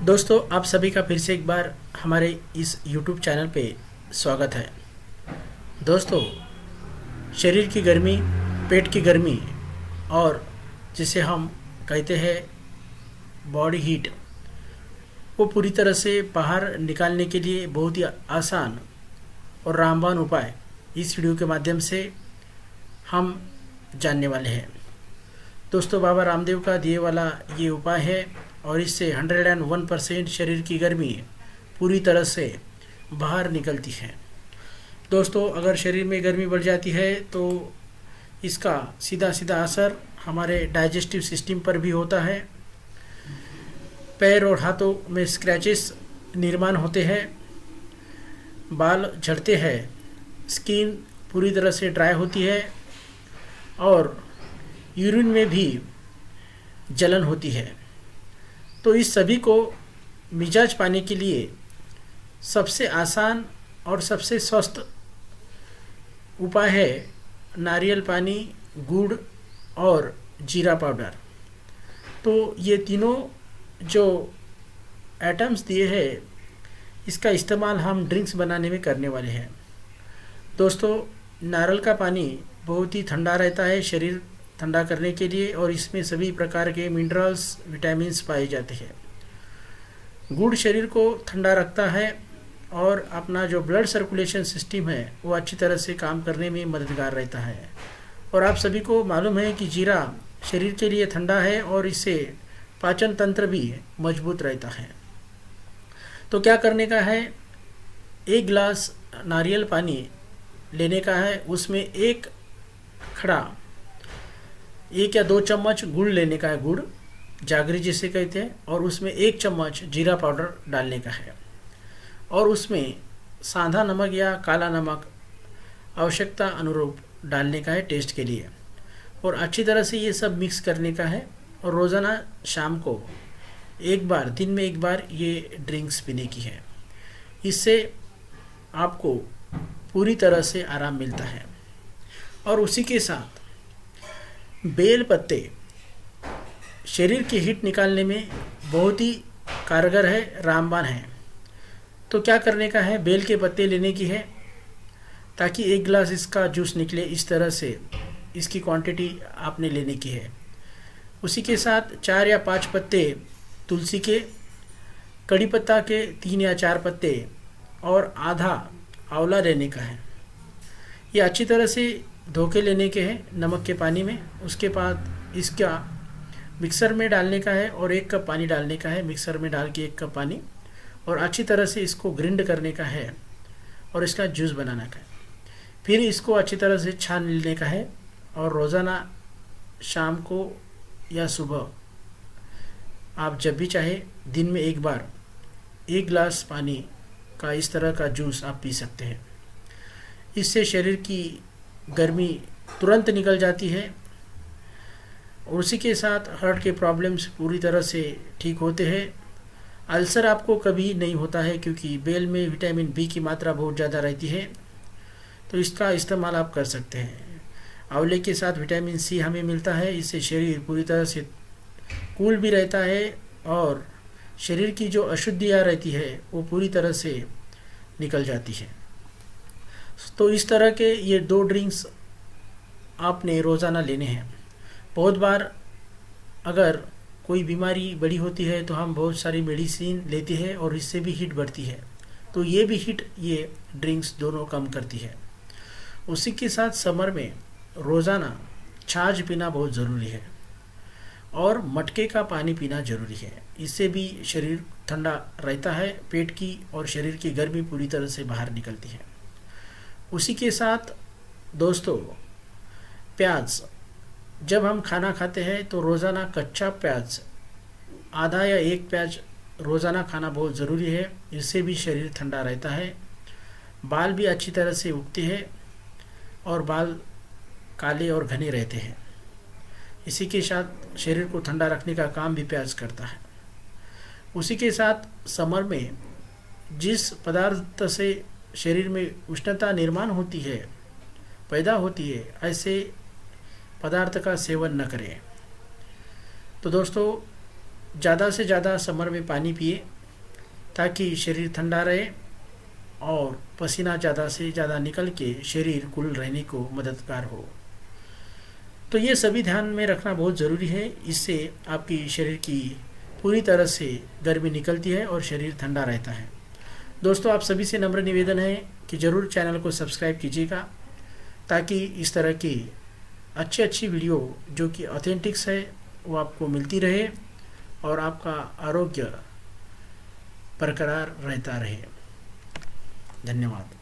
दोस्तों, आप सभी का फिर से एक बार हमारे इस YouTube चैनल पे स्वागत है। दोस्तों, शरीर की गर्मी, पेट की गर्मी और जिसे हम कहते हैं बॉडी हीट, वो पूरी तरह से बाहर निकालने के लिए बहुत ही आसान और रामबाण उपाय इस वीडियो के माध्यम से हम जानने वाले हैं। दोस्तों, बाबा रामदेव का दिए वाला ये उपाय है और इससे 101% शरीर की गर्मी पूरी तरह से बाहर निकलती है। दोस्तों, अगर शरीर में गर्मी बढ़ जाती है तो इसका सीधा सीधा असर हमारे डाइजेस्टिव सिस्टम पर भी होता है। पैर और हाथों में स्क्रैचेस निर्माण होते हैं, बाल झड़ते हैं, स्किन पूरी तरह से ड्राई होती है और यूरिन में भी जलन होती है। तो इस सभी को मिजाज पाने के लिए सबसे आसान और सबसे स्वस्थ उपाय है नारियल पानी, गुड़ और जीरा पाउडर। तो ये तीनों जो आइटम्स दिए हैं, इसका इस्तेमाल हम ड्रिंक्स बनाने में करने वाले हैं। दोस्तों, नारियल का पानी बहुत ही ठंडा रहता है शरीर ठंडा करने के लिए और इसमें सभी प्रकार के मिनरल्स, विटामिन्स पाए जाते हैं। गुड़ शरीर को ठंडा रखता है और अपना जो ब्लड सर्कुलेशन सिस्टम है वो अच्छी तरह से काम करने में मददगार रहता है। और आप सभी को मालूम है कि जीरा शरीर के लिए ठंडा है और इससे पाचन तंत्र भी मजबूत रहता है। तो क्या करने का है, 1 गिलास नारियल पानी लेने का है, उसमें 1 या 2 चम्मच गुड़ लेने का है, गुड़ जागरी जिसे कहते हैं, और उसमें 1 चम्मच जीरा पाउडर डालने का है और उसमें सादा नमक या काला नमक आवश्यकता अनुरूप डालने का है टेस्ट के लिए। और अच्छी तरह से ये सब मिक्स करने का है और रोज़ाना शाम को दिन में एक बार ये ड्रिंक्स पीने की है। इससे आपको पूरी तरह से आराम मिलता है। और उसी के साथ बेल पत्ते शरीर की हीट निकालने में बहुत ही कारगर है, रामबाण है। तो क्या करने का है, बेल के पत्ते लेने की है ताकि 1 गिलास इसका जूस निकले। इस तरह से इसकी क्वांटिटी आपने लेने की है। उसी के साथ 4 या 5 पत्ते तुलसी के, कड़ी पत्ता के 3 या 4 पत्ते और आधा आंवला लेने का है। ये अच्छी तरह से धो के लेने के हैं नमक के पानी में। उसके बाद इसका मिक्सर में डालने का है और 1 कप पानी डालने का है। मिक्सर में डाल के 1 कप पानी और अच्छी तरह से इसको ग्राइंड करने का है और इसका जूस बनाना का है। फिर इसको अच्छी तरह से छान लेने का है और रोज़ाना शाम को या सुबह आप जब भी चाहे दिन में एक बार 1 गिलास पानी का इस तरह का जूस आप पी सकते हैं। इससे शरीर की गर्मी तुरंत निकल जाती है और उसी के साथ हार्ट के प्रॉब्लम्स पूरी तरह से ठीक होते हैं। अल्सर आपको कभी नहीं होता है क्योंकि बेल में विटामिन बी की मात्रा बहुत ज़्यादा रहती है। तो इसका इस्तेमाल आप कर सकते हैं। आंवले के साथ विटामिन सी हमें मिलता है, इससे शरीर पूरी तरह से कूल भी रहता है और शरीर की जो अशुद्धियाँ रहती है वो पूरी तरह से निकल जाती है। तो इस तरह के ये 2 ड्रिंक्स आपने रोज़ाना लेने हैं। बहुत बार अगर कोई बीमारी बड़ी होती है तो हम बहुत सारी मेडिसिन लेते हैं और इससे भी हीट बढ़ती है। तो ये भी हीट ये ड्रिंक्स दोनों कम करती है। उसी के साथ समर में रोज़ाना छाछ पीना बहुत ज़रूरी है और मटके का पानी पीना ज़रूरी है। इससे भी शरीर ठंडा रहता है, पेट की और शरीर की गर्मी पूरी तरह से बाहर निकलती है। उसी के साथ दोस्तों, प्याज, जब हम खाना खाते हैं तो रोज़ाना कच्चा प्याज आधा या 1 प्याज रोज़ाना खाना बहुत ज़रूरी है। इससे भी शरीर ठंडा रहता है, बाल भी अच्छी तरह से उगते हैं और बाल काले और घने रहते हैं। इसी के साथ शरीर को ठंडा रखने का काम भी प्याज करता है। उसी के साथ समर में जिस पदार्थ से शरीर में उष्णता निर्माण होती है, पैदा होती है, ऐसे पदार्थ का सेवन न करें। तो दोस्तों, ज़्यादा से ज़्यादा समर में पानी पिए ताकि शरीर ठंडा रहे और पसीना ज़्यादा से ज़्यादा निकल के शरीर कूल रहने को मददगार हो। तो ये सभी ध्यान में रखना बहुत ज़रूरी है। इससे आपकी शरीर की पूरी तरह से गर्मी निकलती है और शरीर ठंडा रहता है। दोस्तों, आप सभी से नम्र निवेदन है कि ज़रूर चैनल को सब्सक्राइब कीजिएगा ताकि इस तरह की अच्छी वीडियो जो कि ऑथेंटिक्स है वो आपको मिलती रहे और आपका आरोग्य बरकरार रहता रहे। धन्यवाद।